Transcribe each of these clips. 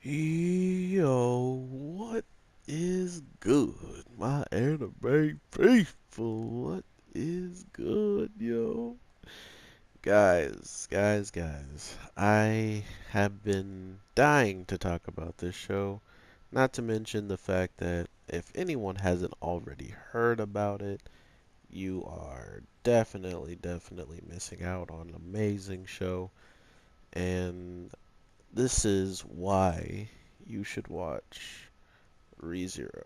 Yo, what is good? My anime faithful, what is good, yo? Guys, I have been dying to talk about this show, not to mention the fact that if anyone hasn't already heard about it, you are definitely missing out on an amazing show, and this is why you should watch ReZero.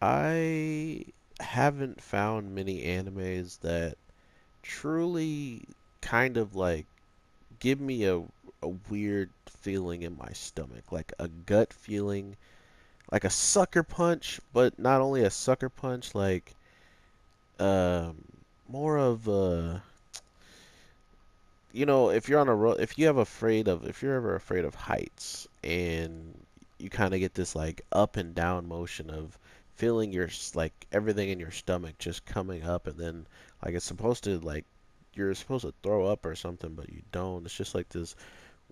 I haven't found many animes that truly kind of like give me a weird feeling in my stomach, like a gut feeling, like a sucker punch, but not only a sucker punch, like um more of a if you're on a if you have afraid of if you're ever afraid of heights and you kind of get this like up and down motion of feeling your like everything in your stomach just coming up and then like it's supposed to like you're supposed to throw up or something but you don't. It's just like this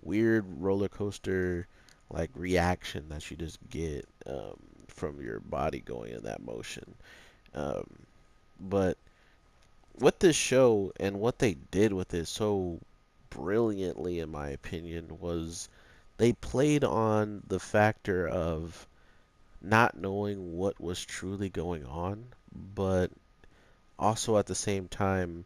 weird roller coaster like reaction that you just get from your body going in that motion. um, but what this show and what they did with it so brilliantly, in my opinion, was they played on the factor of not knowing what was truly going on, but also at the same time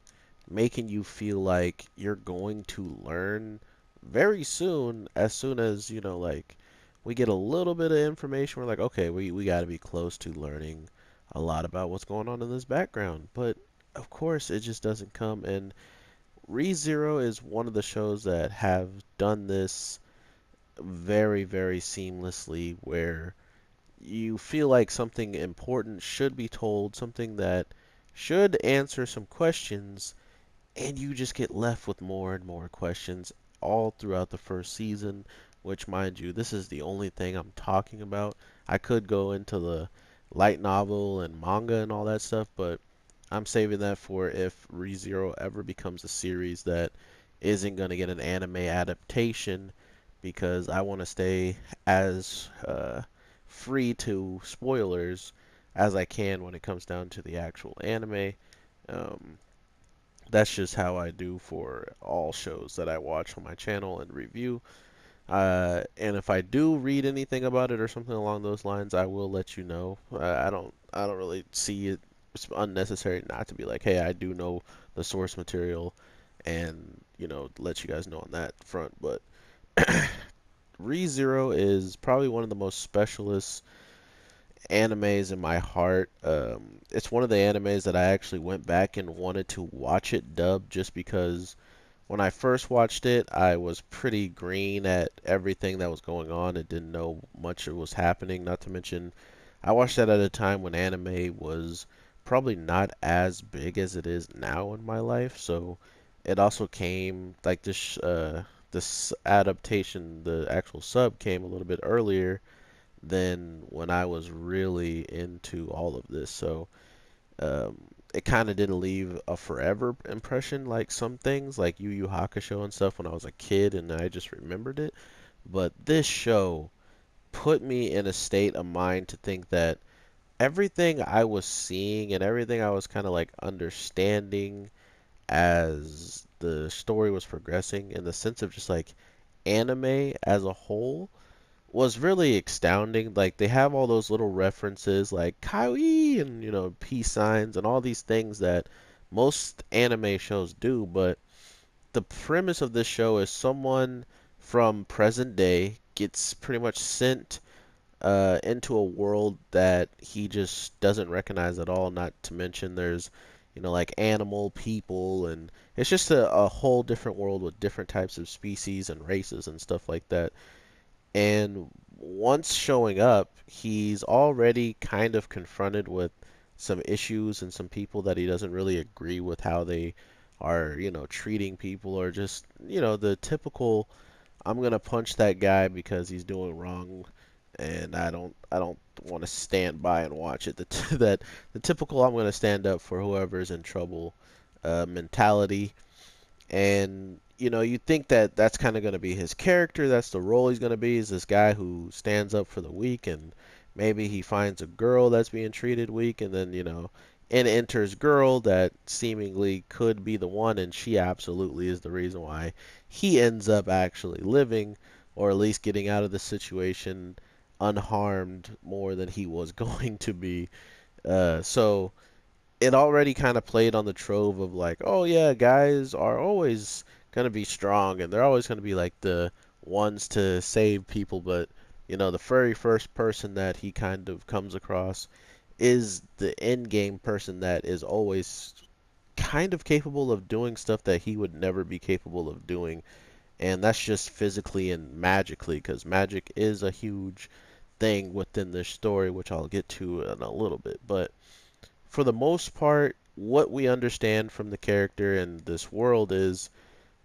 making you feel like you're going to learn very soon, as soon as, like we get a little bit of information, we're like, okay, we got to be close to learning a lot about what's going on in this background. But of course, it just doesn't come. And ReZero is one of the shows that have done this very seamlessly, where you feel like something important should be told, something that should answer some questions, and you just get left with more and more questions all throughout the first season, which, mind you, this is the only thing I'm talking about. I could go into the light novel and manga and all that stuff, but I'm saving that for if ReZero ever becomes a series that isn't going to get an anime adaptation, because I want to stay as free to spoilers as I can when it comes down to the actual anime. Um, that's just how I do for all shows that I watch on my channel and review. And if I do read anything about it or something along those lines, I will let you know. I don't really see it. It's unnecessary not to be like, hey, I do know the source material, and let you guys know on that front. But ReZero is probably one of the most specialist animes in my heart. It's one of the animes that I actually went back and wanted to watch it dubbed just because when I first watched it, I was pretty green at everything that was going on and didn't know much of was happening. Not to mention, I watched that at a time when anime was probably not as big as it is now in my life. So it also came like this adaptation, the actual sub came a little bit earlier than when I was really into all of this. So um, it kind of didn't leave a forever impression like some things, like Yu Yu Hakusho and stuff when I was a kid and I just remembered it. But this show put me in a state of mind to think that everything I was seeing and everything I was kind of like understanding as the story was progressing, in the sense of just like anime as a whole, was really astounding. Like they have all those little references like kawaii and peace signs and all these things that most anime shows do, but the premise of this show is someone from present day gets pretty much sent into a world that he just doesn't recognize at all. Not to mention there's like animal people, and it's just a whole different world with different types of species and races and stuff like that. And once showing up, he's already kind of confronted with some issues and some people that he doesn't really agree with how they are, treating people, or just, the typical I'm gonna punch that guy because he's doing wrong, and I don't want to stand by and watch it. That the typical I'm gonna stand up for whoever's in trouble mentality. And you think that that's kind of going to be his character, that's the role he's going to be, is this guy who stands up for the weak, and maybe he finds a girl that's being treated weak, and then in enters girl that seemingly could be the one, and she absolutely is the reason why he ends up actually living, or at least getting out of the situation unharmed more than he was going to be. So it already kind of played on the trope of like, oh yeah, guys are always gonna be strong and they're always gonna be like the ones to save people, but the very first person that he kind of comes across is the end game person that is always kind of capable of doing stuff that he would never be capable of doing, and that's just physically and magically, because magic is a huge thing within this story, which I'll get to in a little bit, but for the most part, what we understand from the character in this world is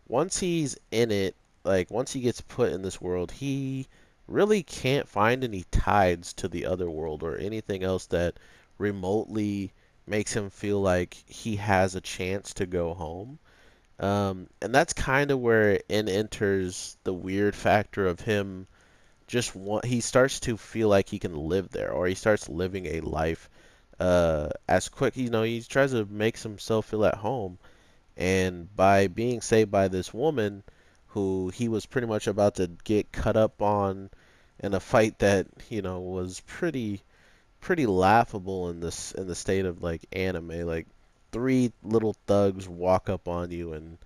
once he's in it, like once he gets put in this world, he really can't find any ties to the other world or anything else that remotely makes him feel like he has a chance to go home. And that's kind of where in enters the weird factor of him he starts to feel like he can live there, or he starts living a life as quick. He tries to make himself feel at home, and by being saved by this woman who he was pretty much about to get cut up on in a fight that was pretty laughable in the state of like anime, like three little thugs walk up on you, and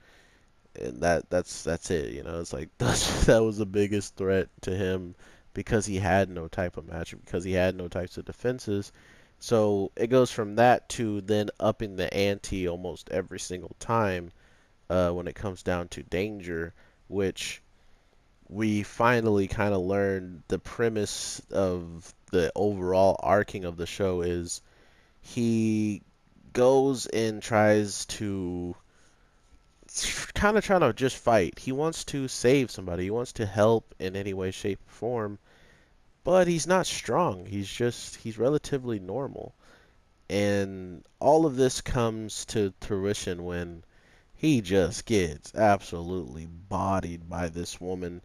that's it. It's like that was the biggest threat to him, because he had no type of match, because he had no types of defenses. So it goes from that to then upping the ante almost every single time when it comes down to danger, which we finally kind of learned the premise of the overall arcing of the show is he goes and tries to kind of trying to just fight. He wants to save somebody. He wants to help in any way, shape, or form. But he's not strong. He's relatively normal. And all of this comes to fruition when he just gets absolutely bodied by this woman.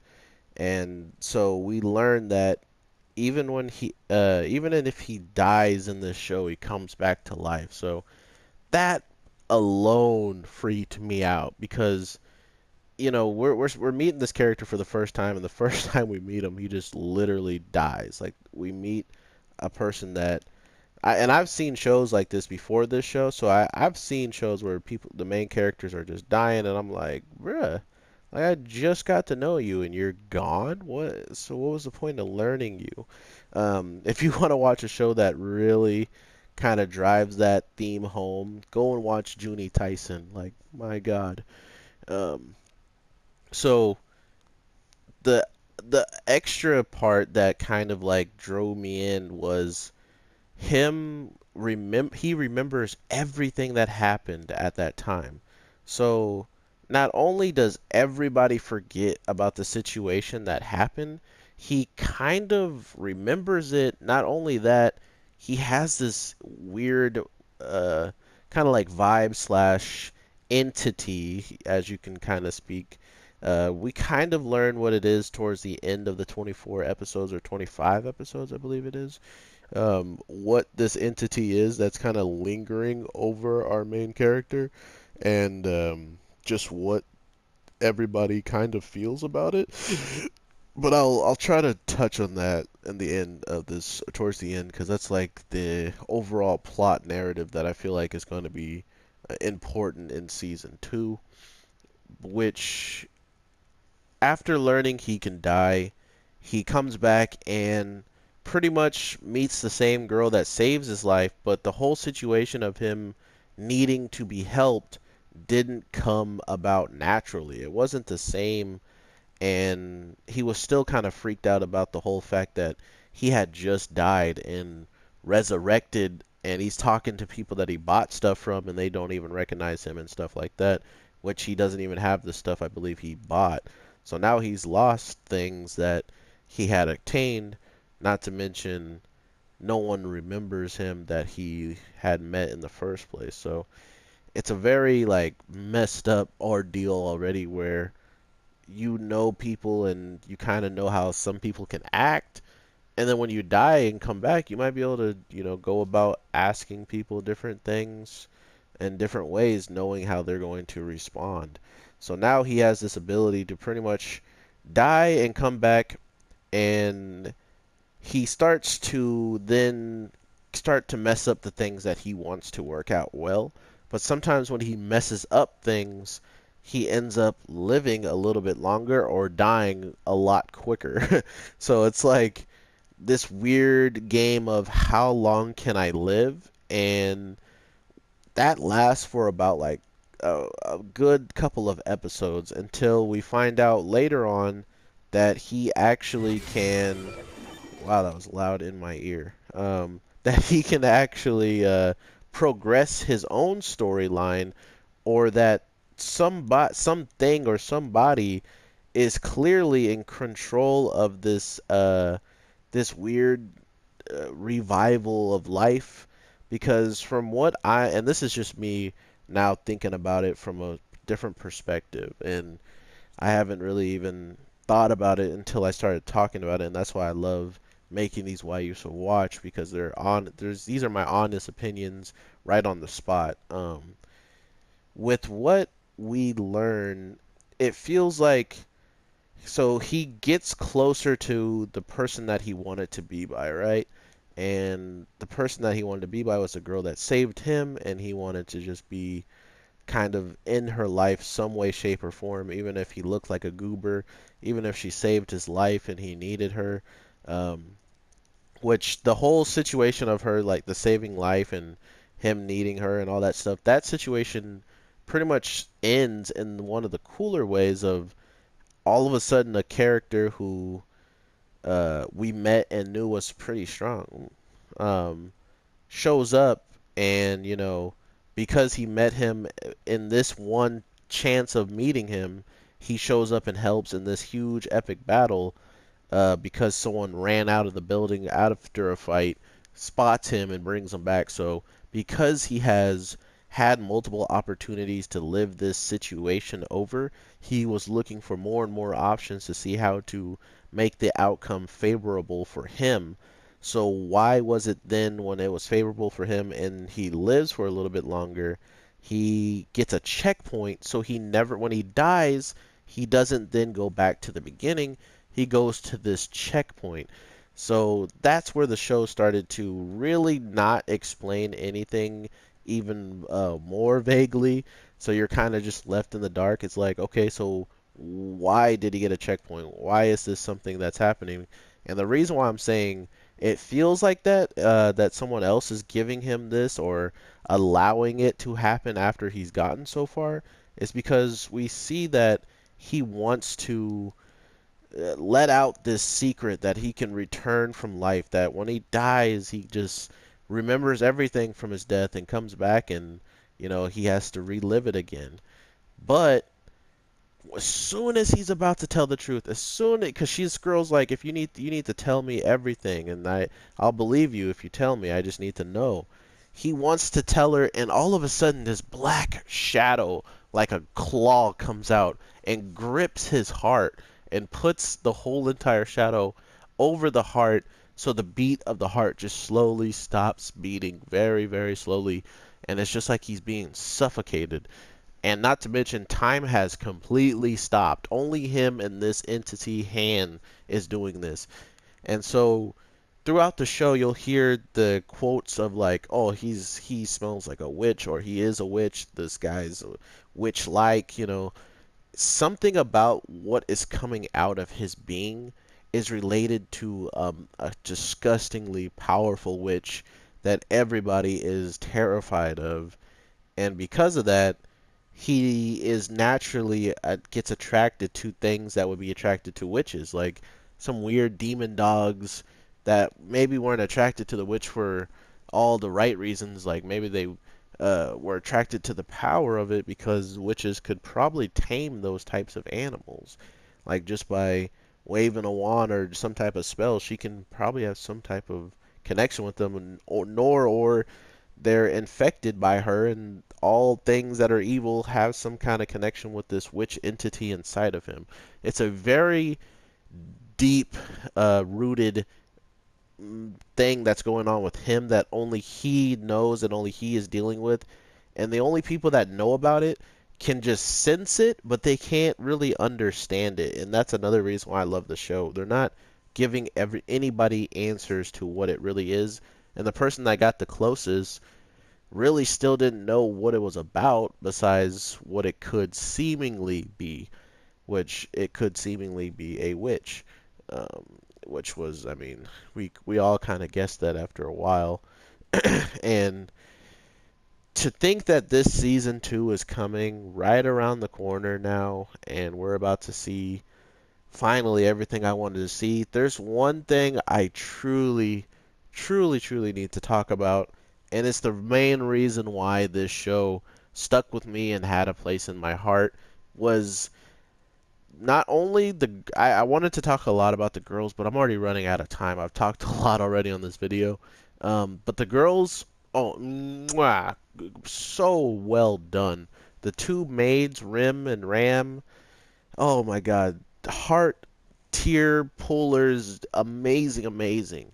And so we learn that even if he dies in this show, he comes back to life. So that alone freaked me out, because we're meeting this character for the first time, and the first time we meet him, he just literally dies. Like, we meet a person that and I've seen shows like this before this show, so I've seen shows where the main characters are just dying, and I'm like, bruh, like I just got to know you and you're gone. What was the point of learning you? If you want to watch a show that really kind of drives that theme home, go and watch Junie Tyson. Like, my God. Um, so the the extra part that kind of like drove me in was he remembers everything that happened at that time. So not only does everybody forget about the situation that happened, he kind of remembers it. Not only that, he has this weird kind of like vibe slash entity, as you can kind of speak. We kind of learn what it is towards the end of the 24 episodes, or 25 episodes, I believe it is, what this entity is that's kind of lingering over our main character, and just what everybody kind of feels about it. But I'll try to touch on that in the end of this, towards the end, because that's like the overall plot narrative that I feel like is going to be important in season two. Which, after learning he can die, he comes back and pretty much meets the same girl that saves his life, but the whole situation of him needing to be helped didn't come about naturally. It wasn't the same, and he was still kind of freaked out about the whole fact that he had just died and resurrected, and he's talking to people that he bought stuff from, and they don't even recognize him and stuff like that, which he doesn't even have the stuff I believe he bought. So now he's lost things that he had obtained, not to mention no one remembers him that he had met in the first place. So it's a very like messed up ordeal already where you know people and you kind of know how some people can act, and then when you die and come back you might be able to, go about asking people different things in different ways, knowing how they're going to respond. So now he has this ability to pretty much die and come back, and he starts to then start to mess up the things that he wants to work out well. But sometimes when he messes up things, he ends up living a little bit longer or dying a lot quicker. So it's like this weird game of how long can I live? And that lasts for about like a good couple of episodes until we find out later on that he actually can. Wow, that was loud in my ear. That he can actually progress his own storyline, or that something or somebody is clearly in control of this weird revival of life. Because from what and this is just me now thinking about it from a different perspective, and I haven't really even thought about it until I started talking about it, and that's why I love making these Why You So Watch, because these are my honest opinions right on the spot. With what we learn, it feels like so he gets closer to the person that he wanted to be by, right? And the person that he wanted to be by was a girl that saved him, and he wanted to just be kind of in her life some way, shape, or form, even if he looked like a goober, even if she saved his life and he needed her. Um, which the whole situation of her, like the saving life and him needing her and all that stuff, that situation pretty much ends in one of the cooler ways of all of a sudden a character who we met and knew was pretty strong um, shows up, and because he met him in this one chance of meeting him, he shows up and helps in this huge epic battle, because someone ran out of the building after a fight, spots him and brings him back. So because he has had multiple opportunities to live this situation over, he was looking for more and more options to see how to make the outcome favorable for him. So why was it then when it was favorable for him and he lives for a little bit longer, he gets a checkpoint, so he never, when he dies, he doesn't then go back to the beginning, he goes to this checkpoint. So that's where the show started to really not explain anything even more vaguely. So you're kind of just left in the dark. It's like, okay, so why did he get a checkpoint? Why is this something that's happening? And the reason why I'm saying it feels like that someone else is giving him this or allowing it to happen after he's gotten so far, is because we see that he wants to let out this secret that he can return from life, that when he dies he just remembers everything from his death and comes back, and he has to relive it again. But as soon as he's about to tell the truth, as soon because she's girl's like, if you need to tell me everything, and I'll believe you if you tell me, I just need to know. He wants to tell her, and all of a sudden this black shadow like a claw comes out and grips his heart and puts the whole entire shadow over the heart, so the beat of the heart just slowly stops beating, very very slowly, and it's just like he's being suffocated. And not to mention, time has completely stopped. Only him and this entity hand is doing this. And so throughout the show, you'll hear the quotes of like, "Oh, he smells like a witch," or "He is a witch. This guy's a witch-like." Something about what is coming out of his being is related to a disgustingly powerful witch that everybody is terrified of. And because of that, he is naturally gets attracted to things that would be attracted to witches, like some weird demon dogs that maybe weren't attracted to the witch for all the right reasons. Like maybe they were attracted to the power of it because witches could probably tame those types of animals, like just by waving a wand or some type of spell, she can probably have some type of connection with them, or they're infected by her, and all things that are evil have some kind of connection with this witch entity inside of him. It's a very deep rooted thing that's going on with him that only he knows and only he is dealing with. And the only people that know about it can just sense it, but they can't really understand it. And that's another reason why I love the show. They're not giving anybody answers to what it really is. And the person that got the closest really still didn't know what it was about besides what it could seemingly be, which it could seemingly be a witch. Um, which was, I mean, we all kind of guessed that after a while. And to think that this season 2 is coming right around the corner now, and we're about to see finally everything I wanted to see. There's one thing I truly need to talk about, and it's the main reason why this show stuck with me and had a place in my heart was not only I wanted to talk a lot about the girls, but I'm already running out of time. I've talked a lot already on this video. But the girls, oh, mwah, so well done. The two maids, Rim and Ram, oh my God, heart tear pullers, amazing, amazing.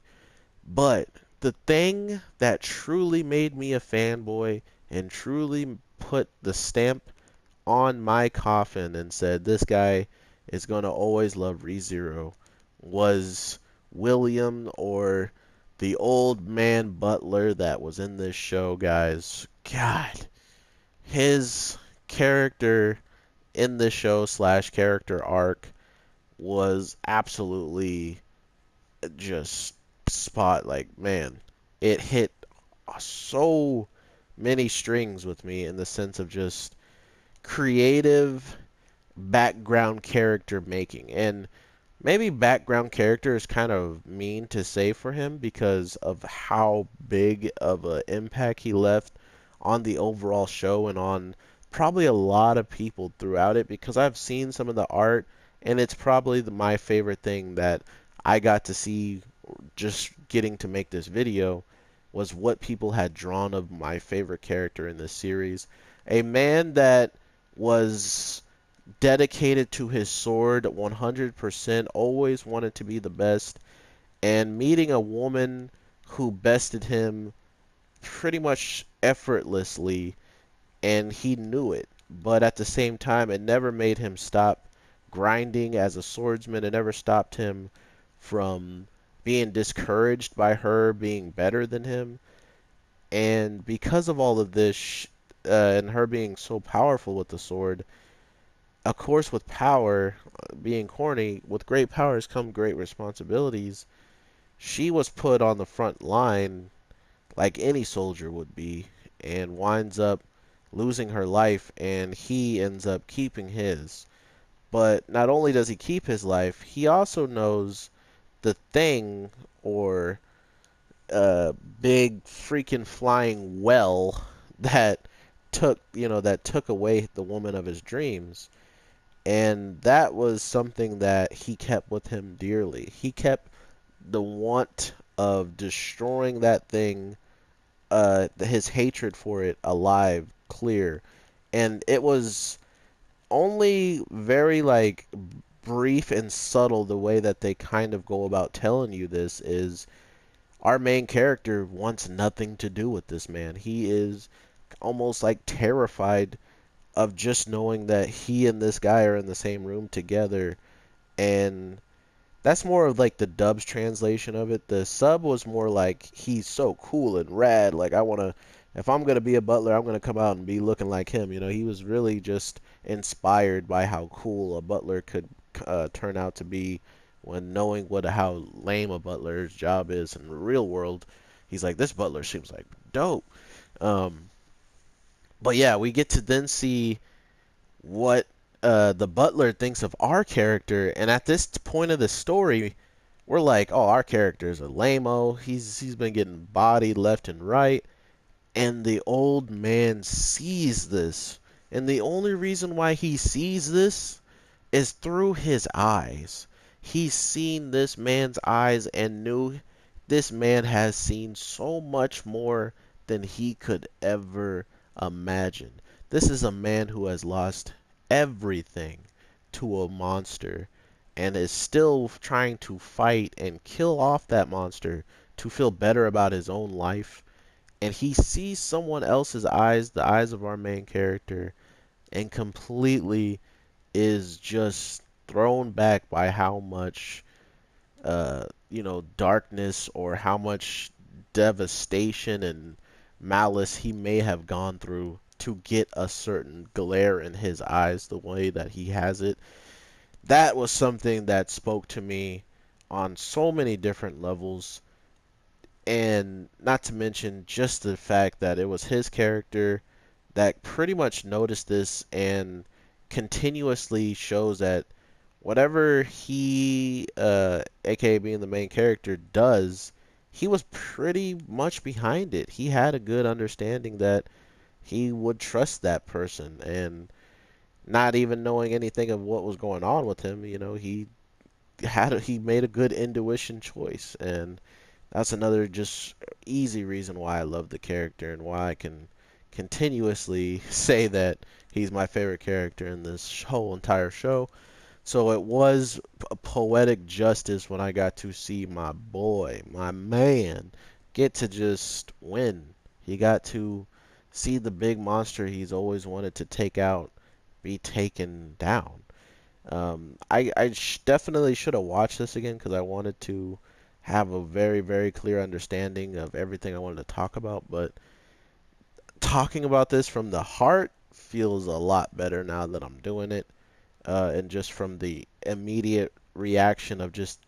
But the thing that truly made me a fanboy and truly put the stamp on my coffin and said this guy is going to always love ReZero was William, or the old man butler that was in this show, guys. God, his character in this show slash character arc was absolutely just spot, like, man, it hit so many strings with me in the sense of just creative background character making. And maybe background character is kind of mean to say for him because of how big of an impact he left on the overall show and on probably a lot of people throughout it, because I've seen some of the art and it's probably my favorite thing that I got to see just getting to make this video was what people had drawn of my favorite character in this series. A man that was dedicated to his sword 100%, always wanted to be the best, and meeting a woman who bested him pretty much effortlessly, and he knew it. But at the same time, it never made him stop grinding as a swordsman. It never stopped him from being discouraged by her being better than him. And because of all of this, and her being so powerful with the sword, of course, with power, being corny, with great powers come great responsibilities. She was put on the front line like any soldier would be, and winds up losing her life, and he ends up keeping his. But not only does he keep his life, he also knows the thing, or big freaking flying well that took away the woman of his dreams. And that was something that he kept with him dearly. He kept the want of destroying that thing, his hatred for it, alive, clear. And it was only very, like, brief and subtle the way that they kind of go about telling you this is our main character wants nothing to do with this man. He is almost like terrified of just knowing that he and this guy are in the same room together. And that's more of like the dub's translation of it. The sub was more like he's so cool and rad, like I want to, if I'm going to be a butler, I'm going to come out and be looking like him. He was really just inspired by how cool a butler could turn out to be, when knowing how lame a butler's job is in the real world. He's like, this butler seems like dope. um but yeah, we get to then see what the butler thinks of our character, and at this point of the story, we're like, oh, our character is a lame-o. He's been getting bodied left and right, and the old man sees this, and the only reason why he sees this is through his eyes. He's seen this man's eyes and knew this man has seen so much more than he could ever imagine. This is a man who has lost everything to a monster and is still trying to fight and kill off that monster to feel better about his own life. And he sees someone else's eyes, the eyes of our main character, and completely is just thrown back by how much darkness or how much devastation and malice he may have gone through to get a certain glare in his eyes the way that he has it. That was something that spoke to me on so many different levels, and not to mention just the fact that it was his character that pretty much noticed this and continuously shows that whatever he, aka being the main character, does, he was pretty much behind it. He had a good understanding that he would trust that person, and not even knowing anything of what was going on with him, he made a good intuition choice, and that's another just easy reason why I love the character and why I can continuously say that he's my favorite character in this whole entire show. So it was a poetic justice when I got to see my boy, my man, get to just win. He got to see the big monster he's always wanted to take out be taken down. Definitely should have watched this again because I wanted to have a very, very clear understanding of everything I wanted to talk about. But talking about this from the heart feels a lot better now that I'm doing it, and just from the immediate reaction of just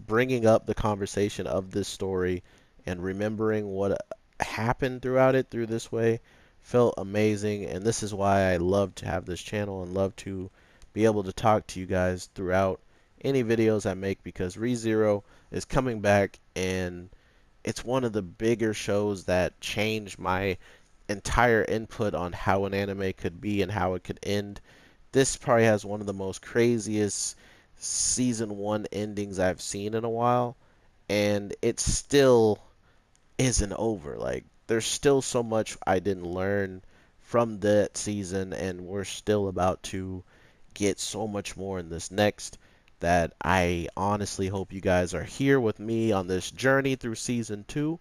bringing up the conversation of this story and remembering what happened throughout it through this way felt amazing. And this is why I love to have this channel and love to be able to talk to you guys throughout any videos I make, because ReZero is coming back, and it's one of the bigger shows that changed my entire input on how an anime could be and how it could end. This probably has one of the most craziest season one endings I've seen in a while, and it still isn't over. Like, there's still so much I didn't learn from that season, and we're still about to get so much more in this next, that I honestly hope you guys are here with me on this journey through season two.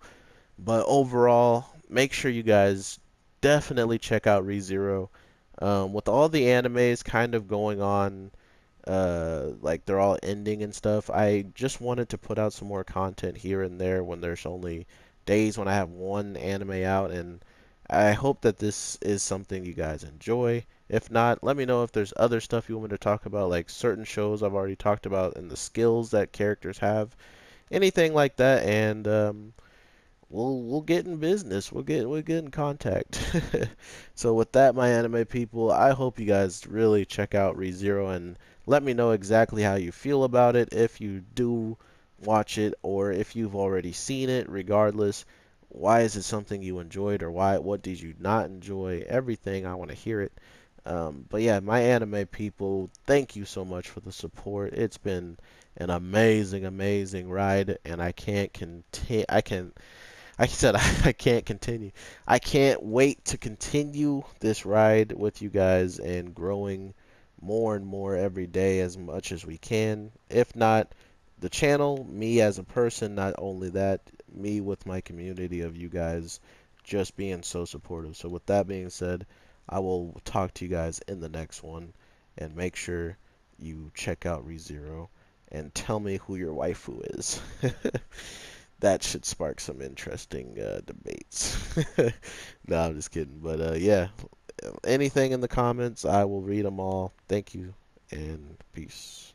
But overall, make sure you guys definitely check out ReZero. With all the animes kind of going on, like they're all ending and stuff, I just wanted to put out some more content here and there when there's only days when I have one anime out, and I hope that this is something you guys enjoy. If not, let me know if there's other stuff you want me to talk about, like certain shows I've already talked about and the skills that characters have, anything like that, and we'll get in business. We'll get in contact. So with that, my anime people, I hope you guys really check out ReZero and let me know exactly how you feel about it, if you do watch it or if you've already seen it. Regardless, why is it something you enjoyed, or what did you not enjoy? Everything, I want to hear it. But yeah, my anime people, thank you so much for the support. It's been an amazing, amazing ride, and I can't continue. I said I can't continue. I can't wait to continue this ride with you guys and growing more and more every day as much as we can. If not the channel, me as a person, not only that, me with my community of you guys just being so supportive. So with that being said, I will talk to you guys in the next one, and make sure you check out ReZero and tell me who your waifu is. That should spark some interesting debates. No, I'm just kidding. But yeah, anything in the comments, I will read them all. Thank you, and peace.